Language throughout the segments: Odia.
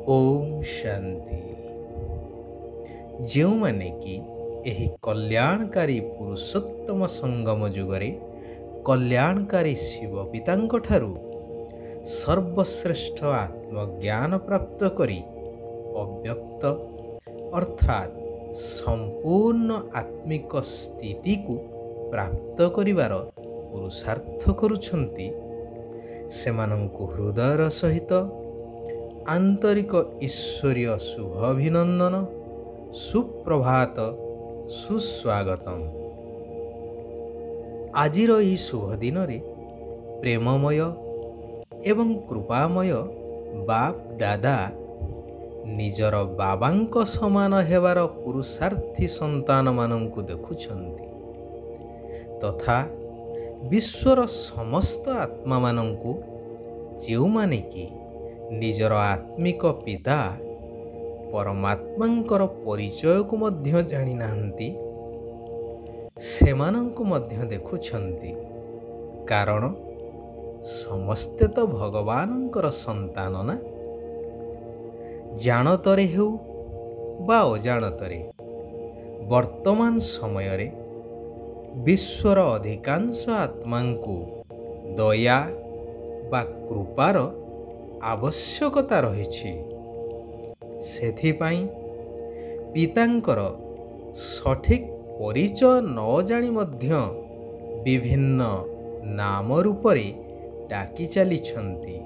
ओम शांति। ଯେଉଁମାନେ କି ଏହି କଲ୍ୟାଣକାରୀ ପୁରୁଷୋତ୍ତମ ସଙ୍ଗମ ଯୁଗରେ କଲ୍ୟାଣକାରୀ ଶିବ ପିତାଙ୍କ ଠାରୁ ସର୍ବଶ୍ରେଷ୍ଠ ଆତ୍ମଜ୍ଞାନ ପ୍ରାପ୍ତ କରି ଅବ୍ୟକ୍ତ ଅର୍ଥାତ୍ ସମ୍ପୂର୍ଣ୍ଣ ଆତ୍ମିକ ସ୍ଥିତିକୁ ପ୍ରାପ୍ତ କରିବାର ପୁରୁଷାର୍ଥ କରୁଛନ୍ତି, ସେମାନଙ୍କୁ ହୃଦୟର ସହିତ ଆନ୍ତରିକ ଈଶ୍ୱରୀୟ ଶୁଭ ଅଭିନନ୍ଦନ, ସୁପ୍ରଭାତ, ସୁସ୍ୱାଗତମ୍। ଆଜିର ଏହି ଶୁଭ ଦିନରେ ପ୍ରେମମୟ ଏବଂ କୃପାମୟ ବାପ ଦାଦା ନିଜର ବାବାଙ୍କ ସମାନ ହେବାର ପୁରୁଷାର୍ଥୀ ସନ୍ତାନମାନଙ୍କୁ ଦେଖୁଛନ୍ତି ତଥା ବିଶ୍ୱର ସମସ୍ତ ଆତ୍ମାମାନଙ୍କୁ, ଯେଉଁମାନେ କି ନିଜର ଆତ୍ମିକ ପିତା ପରମାତ୍ମାଙ୍କର ପରିଚୟକୁ ମଧ୍ୟ ଜାଣିନାହାନ୍ତି, ସେମାନଙ୍କୁ ମଧ୍ୟ ଦେଖୁଛନ୍ତି। କାରଣ ସମସ୍ତେ ତ ଭଗବାନଙ୍କର ସନ୍ତାନ ନା। ଜାଣତରେ ହେଉ ବା ଅଜାଣତରେ ବର୍ତ୍ତମାନ ସମୟରେ ବିଶ୍ୱର ଅଧିକାଂଶ ଆତ୍ମାଙ୍କୁ ଦୟା ବା କୃପାର ଆବଶ୍ୟକତା ରହିଛି। ସେଥିପାଇଁ ପିତାଙ୍କର ସଠିକ୍ ପରିଚୟ ନ ଜାଣି ମଧ୍ୟ ବିଭିନ୍ନ ନାମ ରୂପରେ ଡାକି ଚାଲିଛନ୍ତି।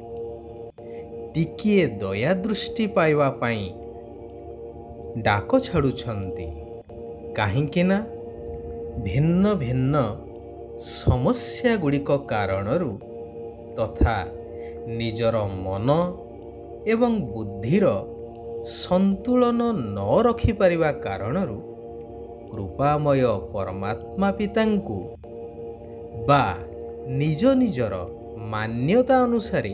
ଟିକିଏ ଦୟା ଦୃଷ୍ଟି ପାଇବା ପାଇଁ ଡାକ ଛାଡ଼ୁଛନ୍ତି। କାହିଁକି ନା ଭିନ୍ନ ଭିନ୍ନ ସମସ୍ୟା ଗୁଡ଼ିକ କାରଣରୁ ତଥା ନିଜର ମନ ଏବଂ ବୁଦ୍ଧିର ସନ୍ତୁଳନ ନ ରଖିପାରିବା କାରଣରୁ କୃପାମୟ ପରମାତ୍ମା ପିତାଙ୍କୁ ବା ନିଜ ନିଜର ମାନ୍ୟତା ଅନୁସାରେ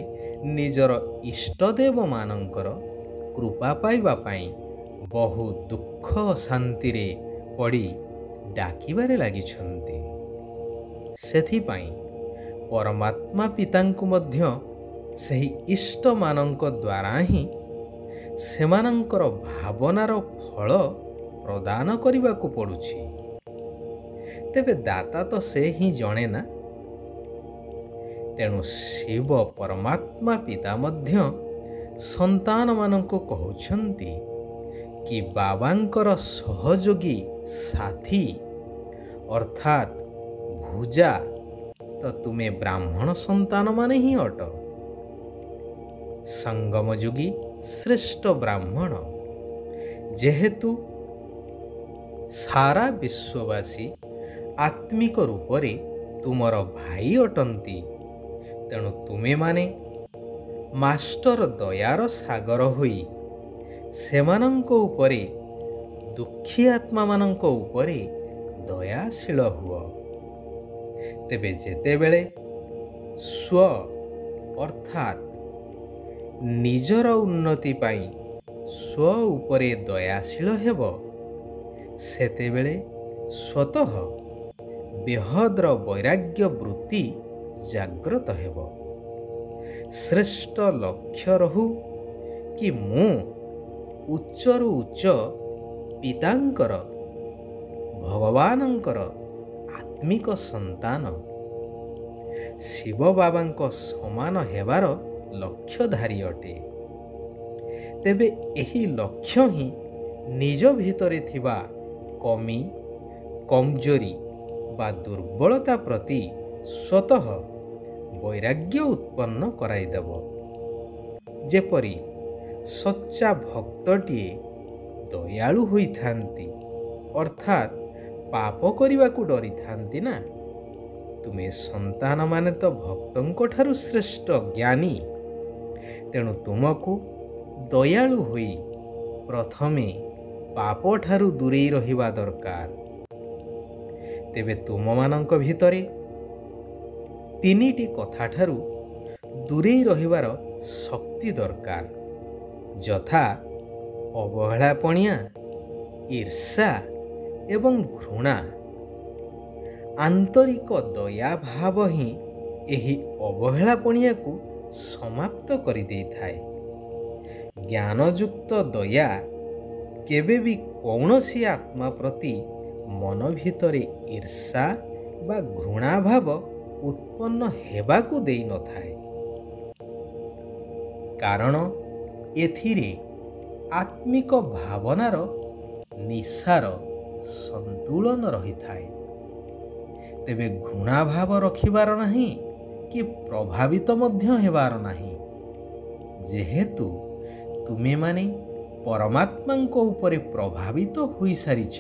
ନିଜର ଇଷ୍ଟଦେବମାନଙ୍କର କୃପା ପାଇବା ପାଇଁ ବହୁ ଦୁଃଖ ଶାନ୍ତିରେ ପଡ଼ି ଡାକିବାରେ ଲାଗିଛନ୍ତି। ସେଥିପାଇଁ ପରମାତ୍ମା ପିତାଙ୍କୁ ମଧ୍ୟ ସେହି ଇଷ୍ଟମାନଙ୍କ ଦ୍ୱାରା ହିଁ ସେମାନଙ୍କର ଭାବନାର ଫଳ ପ୍ରଦାନ କରିବାକୁ ପଡ଼ୁଛି। ତେବେ ଦାତା ତ ସେ ହିଁ ଜଣେ ନା। ତେଣୁ ଶିବ ପରମାତ୍ମା ପିତା ମଧ୍ୟ ସନ୍ତାନମାନଙ୍କୁ କହୁଛନ୍ତି କି ବାବାଙ୍କର ସହଯୋଗୀ ସାଥୀ ଅର୍ଥାତ୍ ଭୁଜା ତ ତୁମେ ବ୍ରାହ୍ମଣ ସନ୍ତାନମାନେ ହିଁ ଅଟ। ସଙ୍ଗମଯୋଗୀ ଶ୍ରେଷ୍ଠ ବ୍ରାହ୍ମଣ, ଯେହେତୁ ସାରା ବିଶ୍ୱବାସୀ ଆତ୍ମିକ ରୂପରେ ତୁମର ଭାଇ ଅଟନ୍ତି, ତେଣୁ ତୁମେମାନେ ମାଷ୍ଟର ଦୟାର ସାଗର ହୋଇ ସେମାନଙ୍କ ଉପରେ, ଦୁଃଖୀ ଆତ୍ମାମାନଙ୍କ ଉପରେ ଦୟାଶୀଳ ହୁଅ। ତେବେ ଯେତେବେଳେ ସ୍ୱ ଅର୍ଥାତ୍ ନିଜର ଉନ୍ନତି ପାଇଁ ସ୍ୱ ଉପରେ ଦୟାଶୀଳ ହେବ, ସେତେବେଳେ ସ୍ୱତଃ ବେହଦ୍ର ବୈରାଗ୍ୟ ବୃତ୍ତି ଜାଗ୍ରତ ହେବ। ଶ୍ରେଷ୍ଠ ଲକ୍ଷ୍ୟ ରହୁ କି ମୁଁ ଉଚ୍ଚରୁ ଉଚ୍ଚ ପିତାଙ୍କର, ଭଗବାନଙ୍କର ଆତ୍ମିକ ସନ୍ତାନ, ଶିବ ବାବାଙ୍କ ସମାନ ହେବାର ଲକ୍ଷ୍ୟଧାରୀ ଅଟେ। ତେବେ ଏହି ଲକ୍ଷ୍ୟ ହିଁ ନିଜ ଭିତରେ ଥିବା କମି, କମଜୋରି ବା ଦୁର୍ବଳତା ପ୍ରତି ସ୍ୱତଃ ବୈରାଗ୍ୟ ଉତ୍ପନ୍ନ କରାଇଦେବ। ଯେପରି ସଚ୍ଚା ଭକ୍ତଟିଏ ଦୟାଳୁ ହୋଇଥାନ୍ତି, ଅର୍ଥାତ୍ ପାପ କରିବାକୁ ଡରିଥାନ୍ତି ନା। ତୁମେ ସନ୍ତାନମାନେ ତ ଭକ୍ତଙ୍କ ଠାରୁ ଶ୍ରେଷ୍ଠ ଜ୍ଞାନୀ, ତେଣୁ ତୁମକୁ ଦୟାଳୁ ହୋଇ ପ୍ରଥମେ ପାପଠାରୁ ଦୂରେଇ ରହିବା ଦରକାର। ତେବେ ତୁମମାନଙ୍କ ଭିତରେ ତିନିଟି କଥାଠାରୁ ଦୂରେଇ ରହିବାର ଶକ୍ତି ଦରକାର, ଯଥା ଅବହେଳାପଣିଆ, ଈର୍ଷା ଏବଂ ଘୃଣା। ଆନ୍ତରିକ ଦୟାଭାବ ହିଁ ଏହି ଅବହେଳାପଣିଆକୁ ସମାପ୍ତ କରିଦେଇଥାଏ। ଜ୍ଞାନଯୁକ୍ତ ଦୟା କେବେ ବି କୌଣସି ଆତ୍ମା ପ୍ରତି ମନ ଭିତରେ ଈର୍ଷା ବା ଘୃଣା ଭାବ ଉତ୍ପନ୍ନ ହେବାକୁ ଦେଇନଥାଏ। କାରଣ ଏଥିରେ ଆତ୍ମିକ ଭାବନାର ନିଶାର ସନ୍ତୁଳନ ରହିଥାଏ। ତେବେ ଘୃଣା ଭାବ ରଖିବାର ନାହିଁ କି ପ୍ରଭାବିତ ମଧ୍ୟ ହେବାର ନାହିଁ। ଯେହେତୁ ତୁମେମାନେ ପରମାତ୍ମାଙ୍କ ଉପରେ ପ୍ରଭାବିତ ହୋଇସାରିଛ,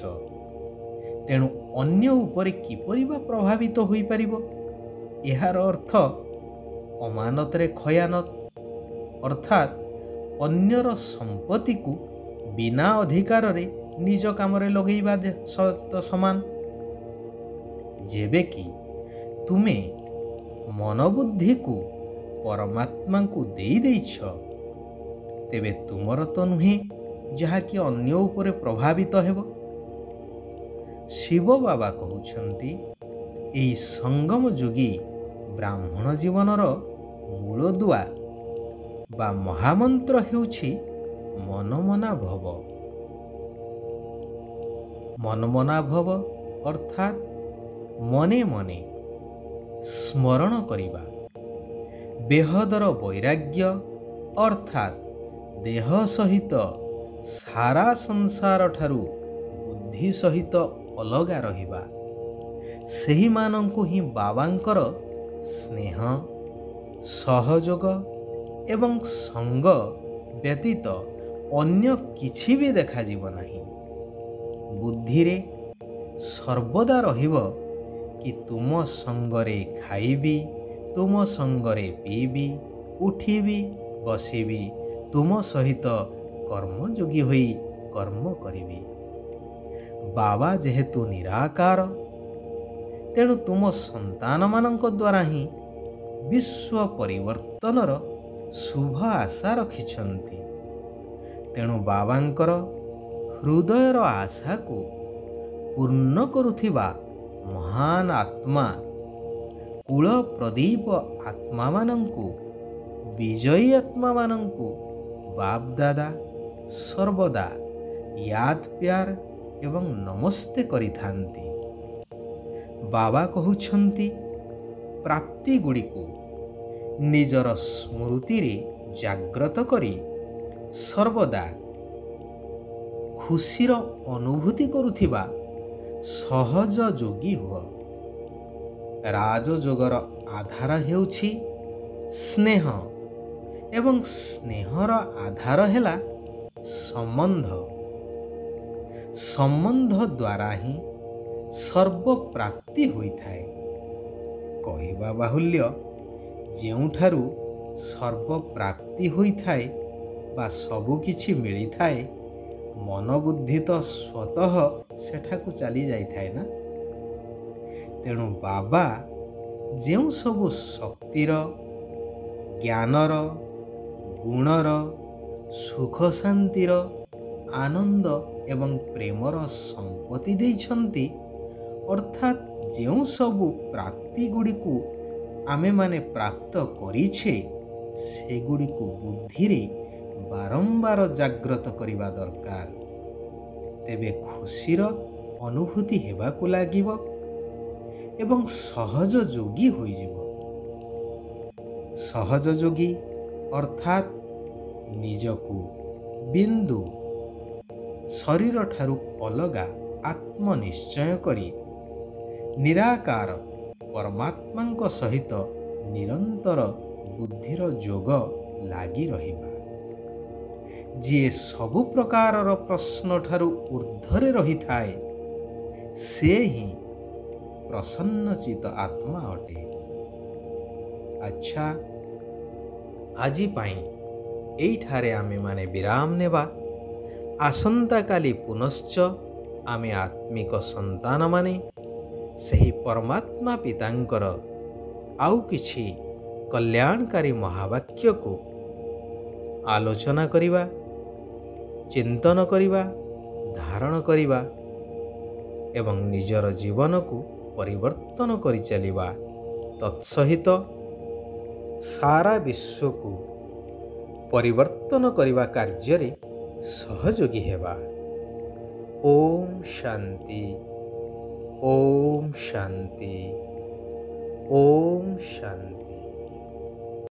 ତେଣୁ ଅନ୍ୟ ଉପରେ କିପରି ବା ପ୍ରଭାବିତ ହୋଇପାରିବ? ଏହାର ଅର୍ଥ ଅମାନତରେ ଖୟାନତ, ଅର୍ଥାତ୍ ଅନ୍ୟର ସମ୍ପତ୍ତିକୁ ବିନା ଅଧିକାରରେ ନିଜ କାମରେ ଲଗେଇବା ସମାନ। ଯେବେ କି ତୁମେ ମନବୁଦ୍ଧିକୁ ପରମାତ୍ମାଙ୍କୁ ଦେଇଛ, ତେବେ ତୁମର ତ ନୁହେଁ ଯାହାକି ଅନ୍ୟ ଉପରେ ପ୍ରଭାବିତ ହେବ। ଶିବ ବାବା କହୁଛନ୍ତି, ଏହି ସଙ୍ଗମ ଯୋଗୀ ବ୍ରାହ୍ମଣ ଜୀବନର ମୂଳଦୁଆ ବା ମହାମନ୍ତ୍ର ହେଉଛି ମନମନା ଭବ। ମନମନା ଭବ ଅର୍ଥାତ୍ ମନେ ମନେ ସ୍ମରଣ କରିବା। ବେହଦର ବୈରାଗ୍ୟ ଅର୍ଥାତ୍ ଦେହ ସହିତ ସାରା ସଂସାର ଠାରୁ ବୁଦ୍ଧି ସହିତ ଅଲଗା ରହିବା। ସେହିମାନଙ୍କୁ ହିଁ ବାବାଙ୍କର ସ୍ନେହ, ସହଯୋଗ ଏବଂ ସଙ୍ଗ ବ୍ୟତୀତ ଅନ୍ୟ କିଛି ବି ଦେଖାଯିବ ନାହିଁ। ବୁଦ୍ଧିରେ ସର୍ବଦା ରହିବ କି ତୁମ ସଙ୍ଗରେ ଖାଇବି, ତୁମ ସଙ୍ଗରେ ପିଇବି, ଉଠିବି, ବସିବି, ତୁମ ସହିତ କର୍ମଯୋଗୀ ହୋଇ କର୍ମ କରିବି। ବାବା ଯେହେତୁ ନିରାକାର, ତେଣୁ ତୁମ ସନ୍ତାନମାନଙ୍କ ଦ୍ୱାରା ହିଁ ବିଶ୍ୱ ପରିବର୍ତ୍ତନର ଶୁଭ ଆଶା ରଖିଛନ୍ତି। ତେଣୁ ବାବାଙ୍କର ହୃଦୟର ଆଶାକୁ ପୂର୍ଣ୍ଣ କରୁଥିବା ମହାନ ଆତ୍ମା, କୁଳ ପ୍ରଦୀପ ଆତ୍ମାମାନଙ୍କୁ, ବିଜୟୀ ଆତ୍ମାମାନଙ୍କୁ ବାପ ଦାଦା ସର୍ବଦା ୟାଦ ପ୍ୟାର ଏବଂ ନମସ୍ତେ କରିଥାନ୍ତି। ବାବା କହୁଛନ୍ତି, ପ୍ରାପ୍ତି ଗୁଡ଼ିକୁ ନିଜର ସ୍ମୃତିରେ ଜାଗ୍ରତ କରି ସର୍ବଦା ଖୁସିର ଅନୁଭୂତି କରୁଥିବା ସହଜ ଯୋଗୀ ହୁଅ। ରାଜଯୋଗର ଆଧାର ହେଉଛି ସ୍ନେହ ଏବଂ ସ୍ନେହର ଆଧାର ହେଲା ସମ୍ବନ୍ଧ। ସମ୍ବନ୍ଧ ଦ୍ୱାରା ହିଁ ସର୍ବପ୍ରାପ୍ତି ହୋଇଥାଏ। କହିବା ବାହୁଲ୍ୟ, ଯେଉଁଠାରୁ ସର୍ବପ୍ରାପ୍ତି ହୋଇଥାଏ ବା ସବୁ କିଛି ମିଳିଥାଏ, ମନବୁଦ୍ଧି ତ ସ୍ୱତଃ ସେଠାକୁ ଚାଲି ଯାଇଥାଏ ନା। ତେଣୁ ବାବା ଯେଉଁ ସବୁ ଶକ୍ତିର, ଜ୍ଞାନର, ଗୁଣର, ସୁଖ ଶାନ୍ତିର, ଆନନ୍ଦ ଏବଂ ପ୍ରେମର ସମ୍ପତ୍ତି ଦେଇଛନ୍ତି, ଅର୍ଥାତ୍ ଯେଉଁ ସବୁ ପ୍ରାପ୍ତି ଗୁଡ଼ିକୁ ଆମେମାନେ ପ୍ରାପ୍ତ କରିଛେ, ସେଗୁଡ଼ିକୁ ବୁଦ୍ଧିରେ ବାରମ୍ବାର ଜାଗ୍ରତ କରିବା ଦରକାର। ତେବେ ଖୁସିର ଅନୁଭୂତି ହେବାକୁ ଲାଗିବ ଏବଂ ସହଜ ଯୋଗୀ ହୋଇଯିବ। ସହଜ ଯୋଗୀ ଅର୍ଥାତ୍ ନିଜକୁ ବିନ୍ଦୁ ଶରୀରଠାରୁ ଅଲଗା ଆତ୍ମନିଶ୍ଚୟ କରି ନିରାକାର ପରମାତ୍ମାଙ୍କ ସହିତ ନିରନ୍ତର ବୁଦ୍ଧିର ଯୋଗ ଲାଗି ରହିବା। ଯିଏ ସବୁ ପ୍ରକାରର ପ୍ରଶ୍ନଠାରୁ ଉର୍ଦ୍ଧ୍ୱରେ ରହିଥାଏ, ସେ ହିଁ ପ୍ରସନ୍ନଚିତ ଆତ୍ମା ଅଟେ। ଆଚ୍ଛା, ଆଜି ପାଇଁ ଏଇଠାରେ ଆମେମାନେ ବିରାମ ନେବା। ଆସନ୍ତାକାଲି ପୁନଶ୍ଚ ଆମେ ଆତ୍ମିକ ସନ୍ତାନମାନେ ସେହି ପରମାତ୍ମା ପିତାଙ୍କର ଆଉ କିଛି କଲ୍ୟାଣକାରୀ ମହାବାକ୍ୟକୁ ଆଲୋଚନା କରିବା, ଚିନ୍ତନ କରିବା, ଧାରଣ କରିବା ଏବଂ ନିଜର ଜୀବନକୁ ପରିବର୍ତ୍ତନ କରିଚାଲିବା। ତତ୍ସହିତ ସାରା ବିଶ୍ୱକୁ ପରିବର୍ତ୍ତନ କରିବା କାର୍ଯ୍ୟରେ ସହଯୋଗୀ ହେବା। ଓମ୍ ଶାନ୍ତି, ଓମ୍ ଶାନ୍ତି, ଓମ୍ ଶାନ୍ତି।